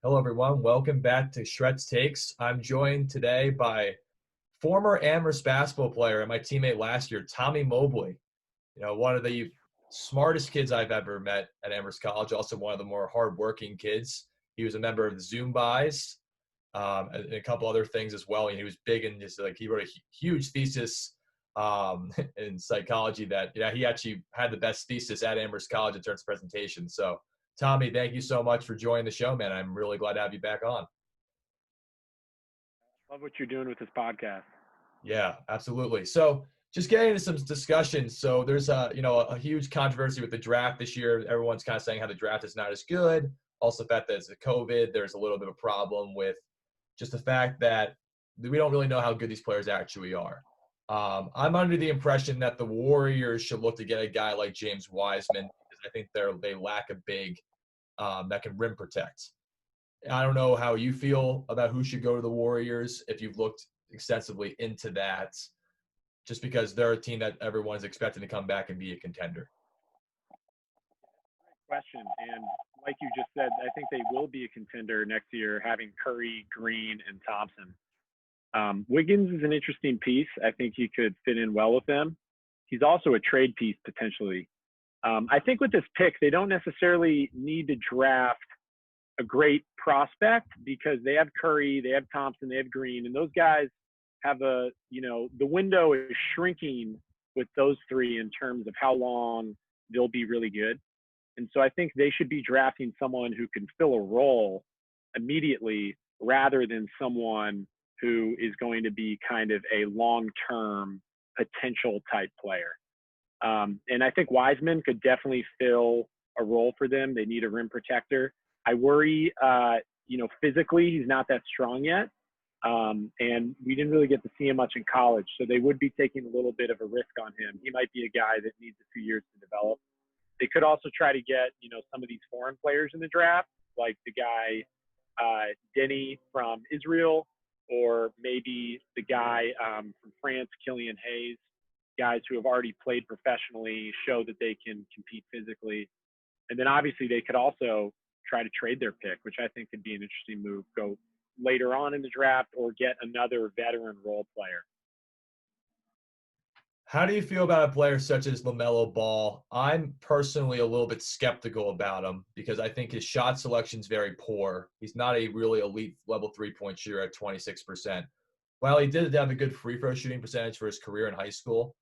Hello, everyone. Welcome back to Shred's Takes. I'm joined today by former Amherst basketball player and my teammate last year, Tommy Mobley. One of the smartest kids I've ever met at Amherst College, also one of the more hardworking kids. He was a member of the Zoom Buys and a couple other things as well. And he was big in just he wrote a huge thesis in psychology that he actually had the best thesis at Amherst College in terms of presentation. So Tommy, thank you so much for joining the show, man. I'm really glad to have you back on. Love what you're doing with this podcast. Yeah, absolutely. So just getting into some discussion. So there's a huge controversy with the draft this year. Everyone's kind of saying how the draft is not as good. Also, the fact that it's a COVID, there's a little bit of a problem with just the fact that we don't really know how good these players actually are. I'm under the impression that the Warriors should look to get a guy like James Wiseman because I think they lack a big that can rim protect. I don't know how you feel about who should go to the Warriors if you've looked extensively into that, just because they're a team that everyone's expecting to come back and be a contender. Question. And like you just said, I think they will be a contender next year, having Curry, Green, and Thompson. Wiggins is an interesting piece. I think he could fit in well with them. He's also a trade piece potentially. I think with this pick, they don't necessarily need to draft a great prospect because they have Curry, they have Thompson, they have Green, and those guys have the window is shrinking with those three in terms of how long they'll be really good. And so I think they should be drafting someone who can fill a role immediately rather than someone who is going to be kind of a long-term potential type player. And I think Wiseman could definitely fill a role for them. They need a rim protector. I worry, physically he's not that strong yet. And we didn't really get to see him much in college. So they would be taking a little bit of a risk on him. He might be a guy that needs a few years to develop. They could also try to get, some of these foreign players in the draft, like the guy, Denny from Israel, or maybe the guy from France, Killian Hayes, guys who have already played professionally, show that they can compete physically. And then obviously they could also try to trade their pick, which I think could be an interesting move. Go later on in the draft or get another veteran role player. How do you feel about a player such as Lamelo Ball? I'm personally a little bit skeptical about him because I think his shot selection is very poor. He's not a really elite level three-point shooter at 26%. While he did have a good free throw shooting percentage for his career in high school,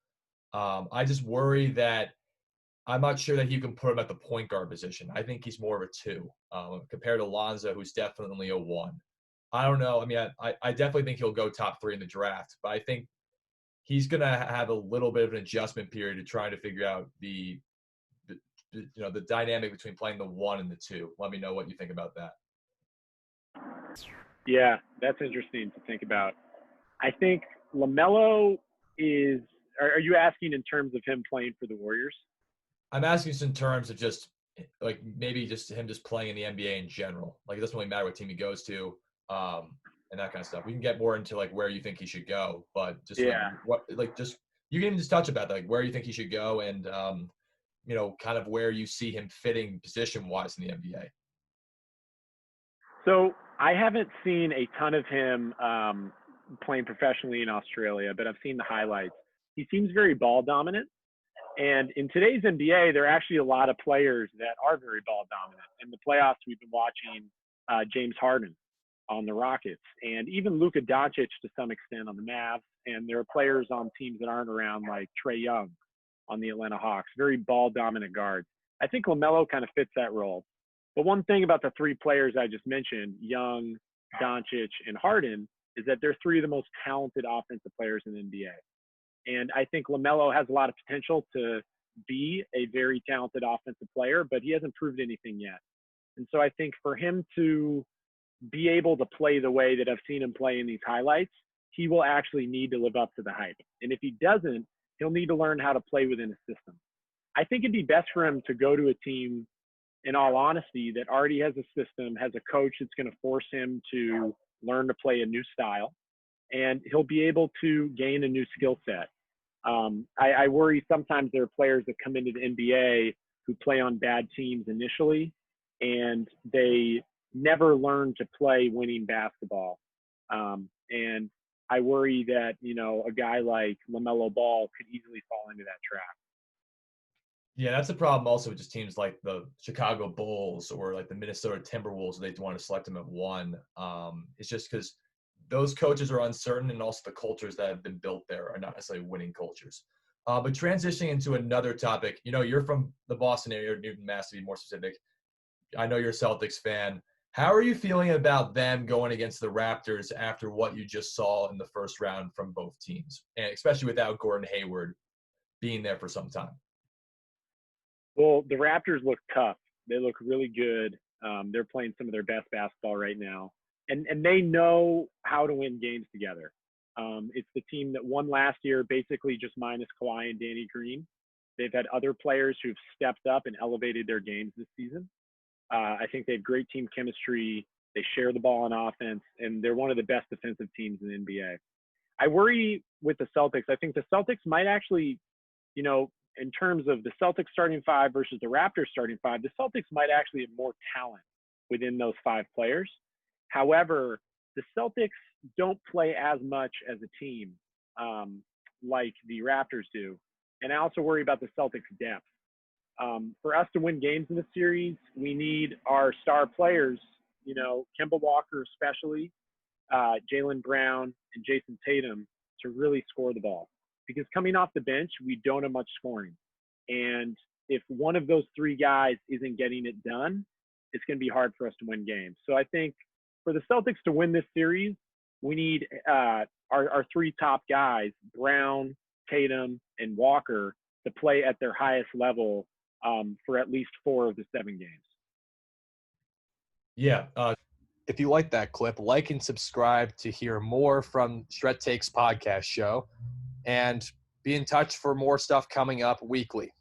I just worry that I'm not sure that you can put him at the point guard position. I think he's more of a two compared to Lonzo, who's definitely a one. I don't know. I mean, I definitely think he'll go top three in the draft, but I think he's going to have a little bit of an adjustment period to try to figure out the dynamic between playing the one and the two. Let me know what you think about that. Yeah, that's interesting to think about. I think LaMelo is – are you asking in terms of him playing for the Warriors? I'm asking just in terms of just like maybe just him just playing in the NBA in general. Like it doesn't really matter what team he goes to and that kind of stuff. We can get more into like where you think he should go, but just you can even just touch about that, like where you think he should go and kind of where you see him fitting position-wise in the NBA. So I haven't seen a ton of him playing professionally in Australia, but I've seen the highlights. He seems very ball dominant. And in today's NBA, there are actually a lot of players that are very ball dominant. In the playoffs, we've been watching James Harden on the Rockets and even Luka Doncic to some extent on the Mavs. And there are players on teams that aren't around like Trae Young on the Atlanta Hawks, very ball dominant guards. I think LaMelo kind of fits that role. But one thing about the three players I just mentioned, Young, Doncic, and Harden, is that they're three of the most talented offensive players in the NBA. And I think LaMelo has a lot of potential to be a very talented offensive player, but he hasn't proved anything yet. And so I think for him to be able to play the way that I've seen him play in these highlights, he will actually need to live up to the hype. And if he doesn't, he'll need to learn how to play within a system. I think it'd be best for him to go to a team, in all honesty, that already has a system, has a coach that's going to force him to learn to play a new style, and he'll be able to gain a new skill set. I worry sometimes there are players that come into the NBA who play on bad teams initially, and they never learned to play winning basketball. And I worry that, a guy like LaMelo Ball could easily fall into that trap. Yeah, that's a problem also with just teams like the Chicago Bulls or like the Minnesota Timberwolves. They want to select them at 1. It's just because those coaches are uncertain, and also the cultures that have been built there are not necessarily winning cultures. But transitioning into another topic, you're from the Boston area, Newton, Mass, to be more specific. I know you're a Celtics fan. How are you feeling about them going against the Raptors after what you just saw in the first round from both teams, and especially without Gordon Hayward being there for some time? Well, the Raptors look tough. They look really good. They're playing some of their best basketball right now, and they know how to win games together. It's the team that won last year, basically just minus Kawhi and Danny Green. They've had other players who've stepped up and elevated their games this season. I think they have great team chemistry. They share the ball on offense, and they're one of the best defensive teams in the NBA. I worry with the Celtics. I think the Celtics might actually, in terms of the Celtics starting 5 versus the Raptors starting 5, the Celtics might actually have more talent within those 5 players. However, the Celtics don't play as much as a team like the Raptors do. And I also worry about the Celtics' depth. For us to win games in the series, we need our star players, Kemba Walker especially, Jaylen Brown, and Jason Tatum to really score the ball. Because coming off the bench, we don't have much scoring. And if one of those 3 guys isn't getting it done, it's going to be hard for us to win games. So I think for the Celtics to win this series, we need our 3 top guys, Brown, Tatum, and Walker, to play at their highest level for at least 4 of the 7 games. Yeah. If you like that clip, like and subscribe to hear more from Shred Takes podcast show, and be in touch for more stuff coming up weekly.